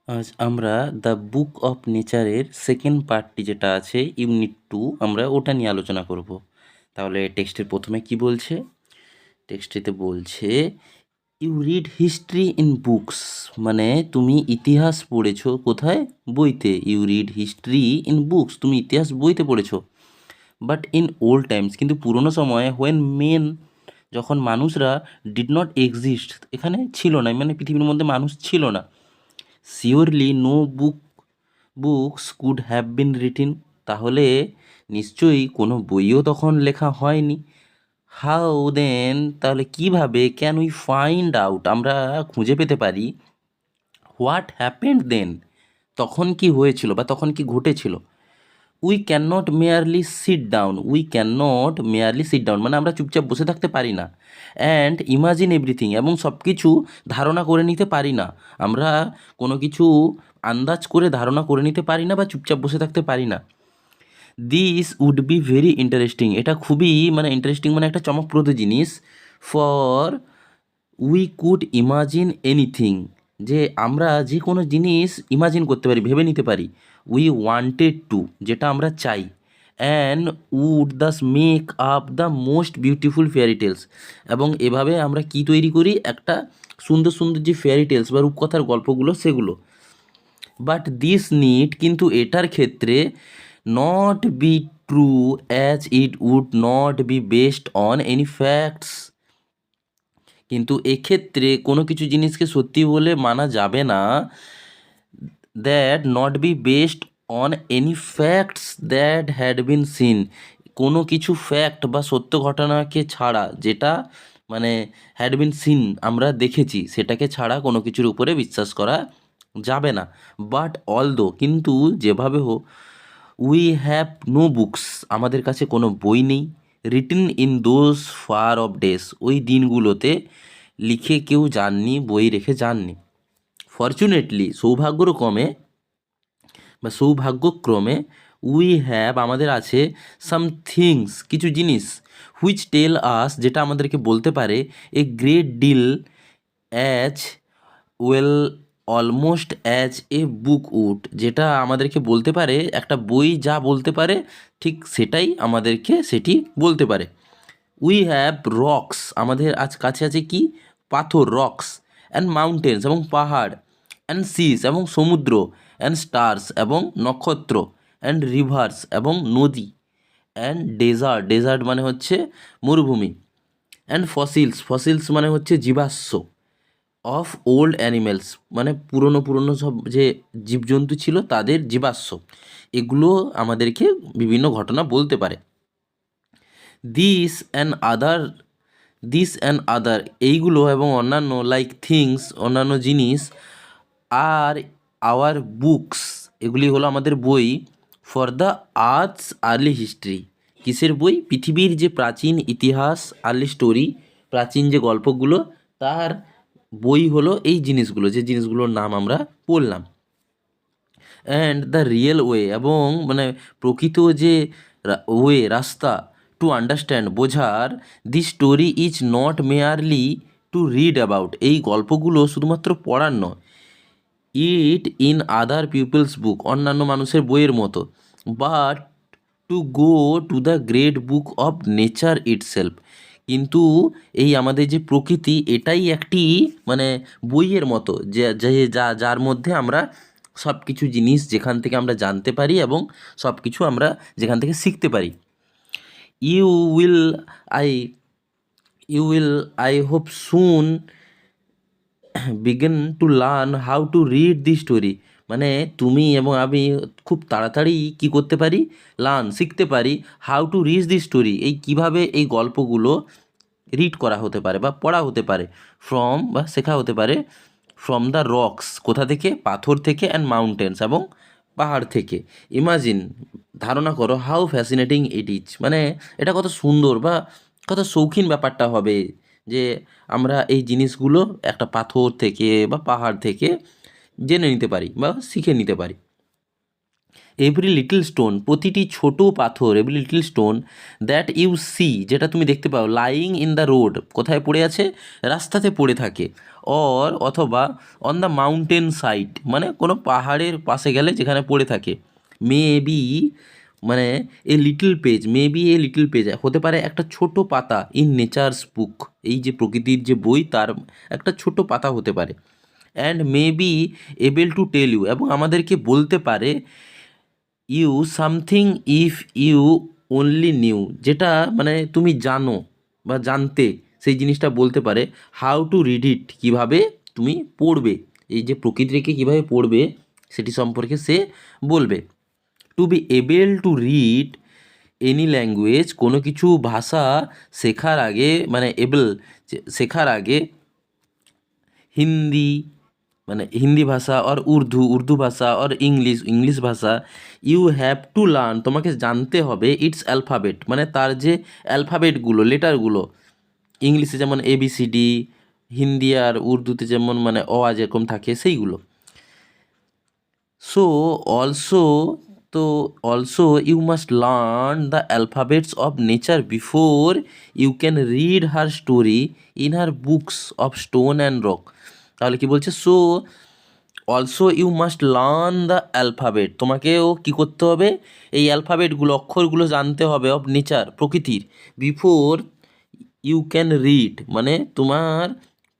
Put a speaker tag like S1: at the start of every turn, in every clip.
S1: আজ আমরা the book of নেচারের সেকেন্ড পার্টটি যেটা আছে ইউনিট 2 আমরা ওটা নিয়ে আলোচনা করব। তাহলে টেক্সটের প্রথমে কি বলছে? টেক্সটিতে বলছে you read history in books, মানে তুমি ইতিহাস পড়েছো কোথায়? বইতে। You read history in books, তুমি ইতিহাস বইতে পড়েছো। বাট ইন ওল্ড টাইমস, কিন্তু পুরোনো সময়ে, হোয়েন মেন, যখন মানুষরা ডিড নট এক্সিস্ট, এখানে ছিল না, মানে পৃথিবীর মধ্যে মানুষ ছিল না। Surely no books could have been written, তাহলে নিশ্চয়ই কোনো বইও তখন লেখা হয়নি। হাউ দেন, তাহলে কিভাবে? ক্যান উই ফাইন্ড আউট, আমরা খুঁজে পেতে পারি। হোয়াট হ্যাপেন্ড দেন, তখন কি হয়েছিল বা তখন কি ঘটেছিল। We can not merely sit down, we can not merely sit down, মানে আমরা চুপচাপ বসে থাকতে পারি না। অ্যান্ড ইমাজিন এভরিথিং, এবং সব কিছু ধারণা করে নিতে পারি না। আমরা কোনো কিছু আন্দাজ করে ধারণা করে নিতে পারি না বা চুপচাপ বসে থাকতে পারি না। This would be very interesting, এটা খুবই মানে ইন্টারেস্টিং, মানে একটা চমকপ্রদ জিনিস। For we could imagine anything, যে আমরা যে কোনো জিনিস ইমাজিন করতে পারি, ভেবে নিতে পারি। উই ওয়ান্টেড টু, যেটা আমরা চাই। And would thus make up the most beautiful fairy tales, এবং এভাবে আমরা কি তৈরি করি? একটা সুন্দর সুন্দর যে ফেয়ারি টেলস বা রূপকথার গল্পগুলো, সেগুলো। বাট দিস নিড, কিন্তু এটার ক্ষেত্রে, not be true as it would not be based on any facts, কিন্তু এক্ষেত্রে কোনো কিছু জিনিসকে সত্যি বলে মানা যাবে না। That not be based on any facts that had been seen, কোনো কিছু ফ্যাক্ট বা সত্য ঘটনাকে ছাড়া, যেটা মানে হ্যাড বিন সিন, আমরা দেখেছি, সেটাকে ছাড়া কোনো কিছুর উপরে বিশ্বাস করা যাবে না। বাট অলদো, কিন্তু যেভাবে হোক, উই হ্যাভ নো বুকস, আমাদের কাছে কোনো বই নেই। Written in those far off days, ওই দিনগুলোতে লিখে কেউ যাননি, বই রেখে যাননি। ফরচুনেটলি, সৌভাগ্যক্রমে বা সৌভাগ্যক্রমে, উই হ্যাভ, আমাদের আছে, সাম থিংস, কিছু জিনিস, হুইচ টেল আস, যেটা আমাদেরকে বলতে পারে, a great deal as well almost as a book would, যেটা আমাদেরকে বলতে পারে, একটা বই যা বলতে পারে ঠিক সেটাই আমাদেরকে সেটি বলতে পারে। উই হ্যাভ রক্স, আমাদের আজ কাছে আছে কি? পাথর, রক্স। অ্যান্ড মাউন্টেন্স, এবং পাহাড়। অ্যান্ড সিস, এবং সমুদ্র। অ্যান্ড স্টার্স, এবং নক্ষত্র। অ্যান্ড রিভার্স, এবং নদী। অ্যান্ড ডেজার্ট, ডেজার্ট মানে হচ্ছে মরুভূমি। অ্যান্ড ফসিলস, ফসিলস মানে হচ্ছে জীবাশ্ম। অফ ওল্ড অ্যানিমেলস, মানে পুরনো পুরনো সব যে জীবজন্তু ছিল তাদের জীবাশ্ম, এগুলো আমাদেরকে বিভিন্ন ঘটনা বলতে পারে। This and other, this and other, এইগুলো এবং অন্যান্য, লাইক থিংস, অন্যান্য জিনিস, আর আওয়ার বুকস, এগুলি হলো আমাদের বই। For the earths early history, কিসের বই? পৃথিবীর যে প্রাচীন ইতিহাস, আর্লি স্টোরি, প্রাচীন যে গল্পগুলো, তার বই হলো এই জিনিসগুলো, যে জিনিসগুলোর নাম আমরা বললাম। অ্যান্ড দ্য রিয়েল ওয়ে, এবং মানে প্রকৃত যে ওয়ে, রাস্তা, টু আন্ডারস্ট্যান্ড, বোঝার, the story is not merely to read about, এই গল্পগুলো শুধুমাত্র পড়ার নয়। ইট ইন আদার পিপলস বুক, অন্যান্য মানুষের বইয়ের মতো। But to go to the great book of nature itself, কিন্তু এই আমাদের যে প্রকৃতি, এটাই একটি মানে বইয়ের মতো, যে যার মধ্যে আমরা সব কিছু জিনিস, যেখান থেকে আমরা জানতে পারি এবং সব কিছু আমরা যেখান থেকে শিখতে পারি। You will I you will I hope soon begin to learn how to read the story, মানে তুমি এবং আমি খুব তাড়াতাড়ি কি করতে পারি? লার্ন, শিখতে পারি। How to read the story, এই কিভাবে এই গল্পগুলো রিড করা হতে পারে বা পড়া হতে পারে। ফ্রম, বা শেখা হতে পারে, ফ্রম দ্য রক্স, কোথা থেকে? পাথর থেকে। অ্যান্ড মাউন্টেন্স, এবং পাহাড় থেকে। ইমাজিন, ধারণা করো, হাউ ফ্যাসিনেটিং ইট ইজ, মানে এটা কত সুন্দর বা কত শৌখিন ব্যাপারটা হবে, যে আমরা এই জিনিসগুলো একটা পাথর থেকে বা পাহাড় থেকে জেনে নিতে পারি বা শিখে নিতে পারি। এভরি লিটল স্টোন, প্রতিটি ছোট পাথর, every little stone that you see, যেটা তুমি দেখতে পাও, লাইং ইন দ্য রোড, কোথায় পড়ে আছে, রাস্তাতে পড়ে থাকে, অথবা অন দ্য মাউন্টেন সাইড, মানে কোনো পাহাড়ের পাশে গেলে যেখানে পড়ে থাকে, মে বি মানে a little page, may B a little page হতে পারে একটা ছোট পাতা ইন নেচার্স বুক, এই যে প্রকৃতির যে বই তার একটা ছোট পাতা হতে পারে, and may be able to tell you, এবং আমাদেরকে বলতে পারে you something if you only knew, যেটা মানে তুমি জানো বা জানতে, সেই জিনিসটা বলতে পারে, হাউ টু রিড ইট, কীভাবে তুমি পড়বে, এই যে প্রকৃতিকে কীভাবে পড়বে সেটি সম্পর্কে সে বলবে। To be able to read any language, কোনো কিছু ভাষা শেখার আগে, মানে এবল শেখার আগে, হিন্দি মানে হিন্দি ভাষা, আর উর্দু ভাষা, আর ইংলিশ ভাষা, ইউ হ্যাভ টু লার্ন, তোমাকে জানতে হবে ইটস অ্যালফাবেট, মানে তার যে অ্যালফাবেটগুলো, লেটারগুলো, ইংলিশে যেমন ABCD, হিন্দি আর উর্দুতে যেমন মানে অ আ যেরকম থাকে সেইগুলো। সো অলসো, তো also you must learn the alphabets of nature before you can read her story in her books of stone and rock. তাহলে কি বলছে, so also you must learn the alphabet, তোমাকেও কী করতে হবে, এই অ্যালফাবেটগুলো, অক্ষরগুলো জানতে হবে, অফ নেচার, প্রকৃতির, বিফোর ইউ ক্যান রিড, মানে তোমার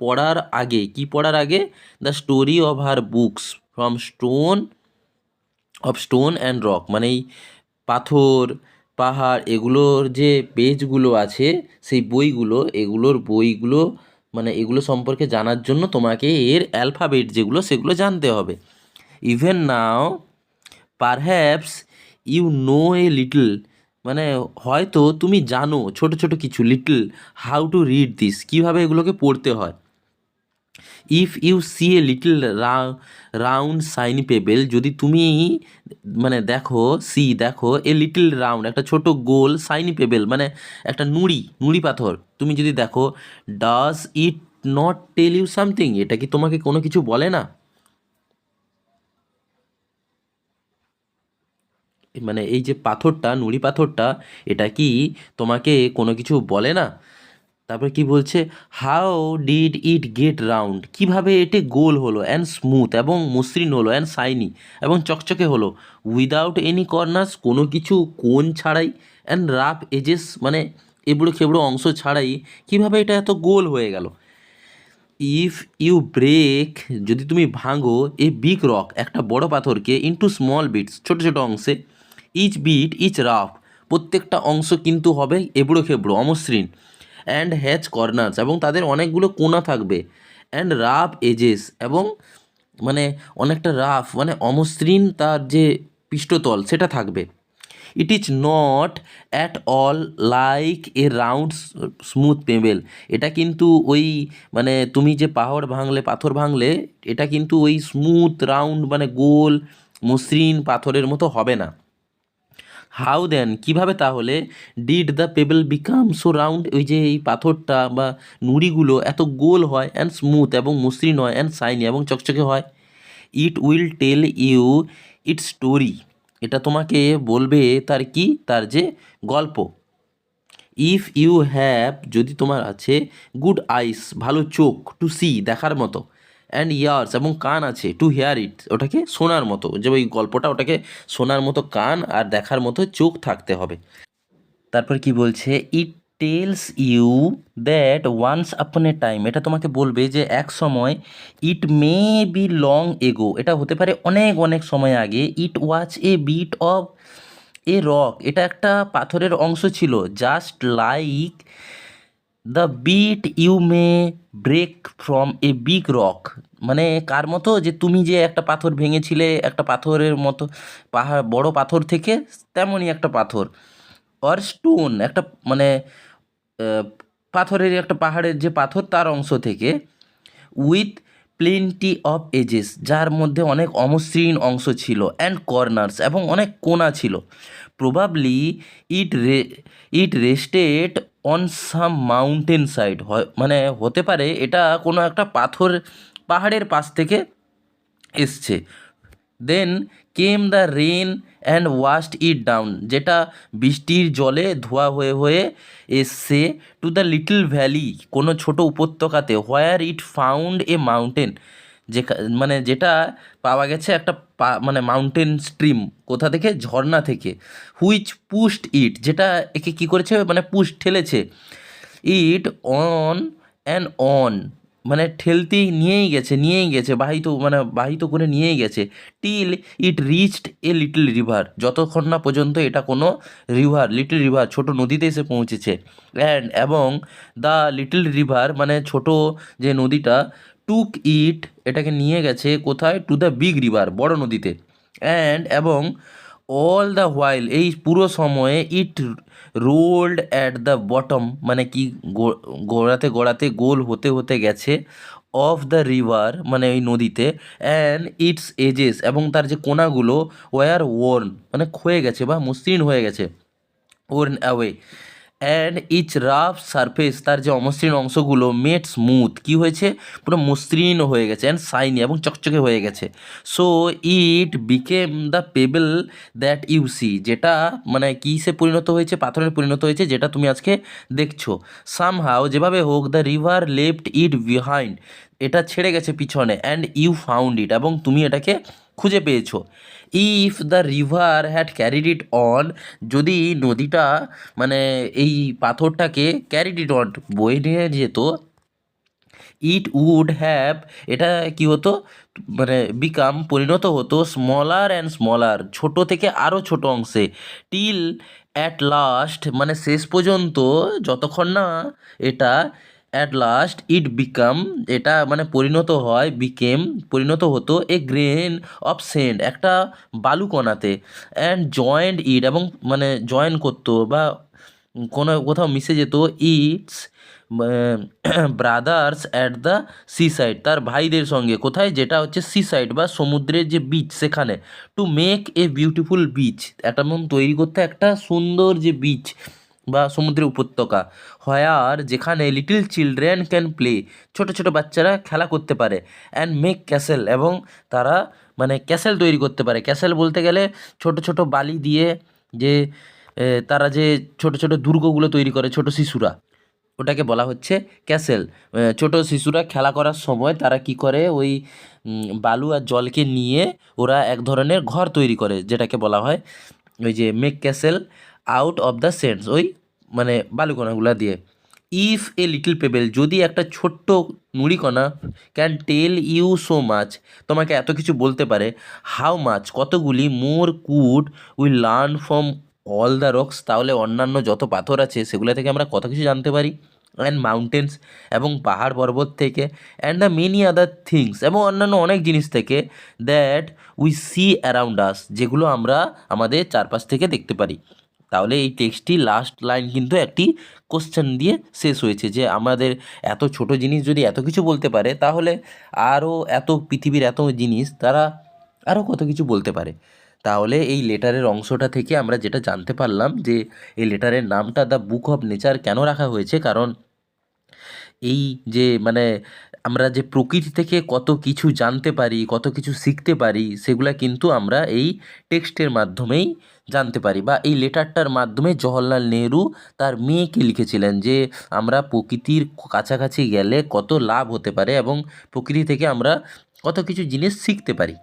S1: পড়ার আগে, কি পড়ার আগে, the story of her books from stone and rock, মানে এই পাথর, পাহাড়, এগুলোর যে পেজগুলো আছে, সেই বইগুলো মানে এগুলো সম্পর্কে জানার জন্য তোমাকে এর অ্যালফাবেট যেগুলো সেগুলো জানতে হবে। Even now perhaps you know a little, মানে হয়তো তুমি জানো ছোট ছোট কিছু, little how to read this, কীভাবে এগুলোকে পড়তে হয়। If you see a little round shiny pebble, যদি তুমি মানে দেখো এ লিটল রাউন্ড, একটা ছোট গোল, শাইনি পেবেল মানে একটা নুড়ি পাথর তুমি যদি দেখো, does it not tell you something, এটা কি তোমাকে কোনো কিছু বলে না, মানে এই যে পাথরটা, নুড়ি পাথরটা, এটা কি তোমাকে কোনো কিছু বলে না। তারপর কি বলছে, how did it gate round, কীভাবে এটি গোল হলো, অ্যান্ড স্মুথ, এবং মসৃণ হলো, অ্যান্ড শাইনি, এবং চকচকে হলো, উইদাউট এনি কর্নার্স, কোনো কিছু কোণ ছাড়াই, অ্যান্ড রাফ এজেস, মানে এবড়ো খেবড়ো অংশ ছাড়াই, কীভাবে এটা এত গোল হয়ে গেল। ইফ ইউ ব্রেক, যদি তুমি ভাঙো, এ বিগ রক, একটা বড় পাথরকে, ইনটু স্মল বিটস, ছোট ছোট অংশে, ইচ রাফ, প্রত্যেকটা অংশ কিন্তু হবে এবড়ো খেবড়ো, অমসৃণ, অ্যান্ড হ্যাজ কর্নার্স, এবং তাদের অনেকগুলো কোণা থাকবে, অ্যান্ড রাফ এজেস, এবং মানে অনেকটা রাফ মানে অমসৃণ তার যে পৃষ্ঠতল সেটা থাকবে। It is not at all like a round smooth payable, এটা কিন্তু ওই মানে তুমি যে পাথর ভাঙলে এটা কিন্তু ওই স্মুথ রাউন্ড মানে গোল মসৃণ পাথরের মতো হবে না। হাউ দেন, কীভাবে তাহলে, did the payable become so round, ওই যে এই পাথরটা বা নুড়িগুলো এত গোল হয়, অ্যান্ড স্মুথ, এবং মসৃণ হয়, অ্যান্ড শাইনি, এবং চকচকে হয়। It will tell you it story, এটা তোমাকে বলবে তার যে গল্প। ইফ ইউ হ্যাভ, যদি তোমার আছে, গুড আইস, ভালো চোখ, টু সি, দেখার মতো, অ্যান্ড ইয়ার্স, এবং কান আছে, টু হেয়ার ইট, ওটাকে শোনার মতো, যে ওই গল্পটা ওটাকে শোনার মতো কান আর দেখার মতো চোখ থাকতে হবে। তারপর কি বলছে, it tells you that once upon a time, এটা তোমাকে বলবে যে এক সময়, ইট মে বি লং এগো, এটা হতে পারে অনেক অনেক সময় আগে, it was a bit of a rock, এটা একটা পাথরের অংশ ছিল, just like the bit you may break from a big rock, মানে কার মতো, যে তুমি যে একটা পাথর ভেঙেছিলে একটা পাথরের মতো, বড় পাথর থেকে, তেমনই একটা পাথর, অর স্টোন, একটা মানে আহ, পাথরের একটা পাহাড়ের যে পাথর তার অংশ থেকে, উইথ প্লেন্টি অফ এজেস, যার মধ্যে অনেক অমসৃণ অংশ ছিল, অ্যান্ড কর্নার্স, এবং অনেক কোণা ছিল, probably it rested on some mountain side, মানে হতে পারে এটা কোনো একটা পাহাড়ের পাশ থেকে এসছে, then came the rain and washed it down, যেটা বৃষ্টির জলে ধোয়া হয়ে হয়ে এসছে টু দ্য লিটল ভ্যালি, কোনো ছোট উপত্যকাতে, হোয়ার ইট ফাউন্ড এ মাউন্টেন, মানে যেটা পাওয়া গেছে একটা মানে মাউন্টেন স্ট্রিম, কোথা থেকে, ঝর্ণা থেকে, হুইচ পুশড ইট, যেটা একে কী করেছে, মানে পুশ ঠেলেছে, ইট অন অ্যান্ড অন, মানে ঠেলতেই নিয়েই গেছে বাহিত করে নিয়েই গেছে, till it reached a little river, যতক্ষণ না পর্যন্ত এটা কোনো লিটল রিভার ছোট নদীতে এসে পৌঁছেছে, এবং দ্য লিটল রিভার মানে ছোট যে নদীটা, টুক ইট এটাকে নিয়ে গেছে কোথায়, টু দ্য বিগ রিভার বড় নদীতে, এবং অল দ্য হোয়াইল এই পুরো সময়ে ইট রোল্ড অ্যাট দ্য বটম, মানে কি গোড়াতে গোল হতে হতে গেছে, অফ দ্য রিভার মানে ওই নদীতে, অ্যান্ড ইটস এজেস এবং তার যে কোনাগুলো, ওয়ার ওয়ার্ন মানে ক্ষয়ে গেছে বা মসৃণ হয়ে গেছে, worn away, and each rough surface তার যে অমসৃণ অংশগুলো, মেড স্মুথ কী হয়েছে, পুরো মসৃণ হয়ে গেছে, অ্যান্ড শাইনি এবং চকচকে হয়ে গেছে, so it became the pebble that you see, যেটা মানে কিসে পরিণত হয়েছে, পাথরের পরিণত হয়েছে, যেটা তুমি আজকে দেখছো, সামহাও যেভাবে হোক, the river left it behind, এটা ছেড়ে গেছে পিছনে, অ্যান্ড ইউ ফাউন্ড ইট এবং তুমি এটাকে খুঁজে পেয়েছো, if the river had carried it on, যদি নদীটা মানে এই পাথরটাকে ক্যারিড ইট অন বয়ে নিয়ে যেত, ইট উড হ্যাভ এটা কি হতো, মানে বিকাম পরিণত হতো, স্মলার অ্যান্ড স্মলার ছোট থেকে আরও ছোট অংশে, টিল অ্যাট লাস্ট মানে শেষ পর্যন্ত, যতক্ষণ না এটা অ্যাট লাস্ট ইট বিকাম এটা মানে পরিণত হতো এ গ্রেন অফ সেন্ড একটা বালুকণাতে, অ্যান্ড জয়েন্ট ইট এবং মানে জয়েন করতো বা কোথাও মিশে যেত, it's brothers at the sea side তার ভাইদের সঙ্গে, কোথায়, যেটা হচ্ছে সি সাইড বা সমুদ্রের যে বিচ সেখানে, to make a beautiful beach একটা তৈরি করতে একটা সুন্দর যে বিচ বা সমুদ্রের উপত্যকা, হোয়ার যেখানে লিটল চিলড্রেন ক্যান প্লে ছোট ছোট বাচ্চারা খেলা করতে পারে, অ্যান্ড মেক ক্যাসেল এবং তারা মানে ক্যাসেল তৈরি করতে পারে, ক্যাসেল বলতে গেলে ছোট ছোট বালি দিয়ে যে তারা যে ছোট ছোট দুর্গগুলো তৈরি করে ছোট শিশুরা, ওটাকে বলা হচ্ছে ক্যাসেল। ছোট শিশুরা খেলা করার সময় তারা কি করে, ওই বালু আর জলকে নিয়ে ওরা এক ধরনের ঘর তৈরি করে, যেটাকে বলা হয় ওই যে make castle out of the sends, ওই মানে বালুকণাগুলা দিয়ে। ইফ এ লিটল পেবেল যদি একটা ছোট্ট নুড়িকণা can tell you so much তোমাকে এত কিছু বলতে পারে, হাউ মাচ কতগুলি, more could we learn from all the rocks তাহলে অন্যান্য যত পাথর আছে সেগুলো থেকে আমরা কত কিছু জানতে পারি, অ্যান্ড মাউন্টেন্স এবং পাহাড় পর্বত থেকে, and the many other things এবং অন্যান্য অনেক জিনিস থেকে, that we see around us যেগুলো আমরা আমাদের চারপাশ থেকে দেখতে পারি। তাহলে এই টেক্সটটি লাস্ট লাইন কিন্তু একটি কোশ্চেন দিয়ে শেষ হয়েছে, যে আমাদের এত ছোট জিনিস যদি এত কিছু বলতে পারে, তাহলে আরও এত পৃথিবীর এত জিনিস তারা আরও কত কিছু বলতে পারে। তাহলে এই লেটারের অংশটা থেকে আমরা যেটা জানতে পারলাম যে এই লেটারের নামটা দ্য বুক অফ নেচার কেন রাখা হয়েছে, কারণ এই যে মানে আমরা যে প্রকৃতি থেকে কত কিছু জানতে পারি, কত কিছু শিখতে পারি, সেগুলা কিন্তু আমরা এই টেক্সটের মাধ্যমেই জানতে পারি, বা এই লেটারটার মাধ্যমে জওহরলাল নেহরু তার মেয়েকে লিখেছিলেন যে আমরা প্রকৃতির কাছাকাছি গেলে কত লাভ হতে পারে এবং প্রকৃতি থেকে আমরা কত কিছু জিনিস শিখতে পারি।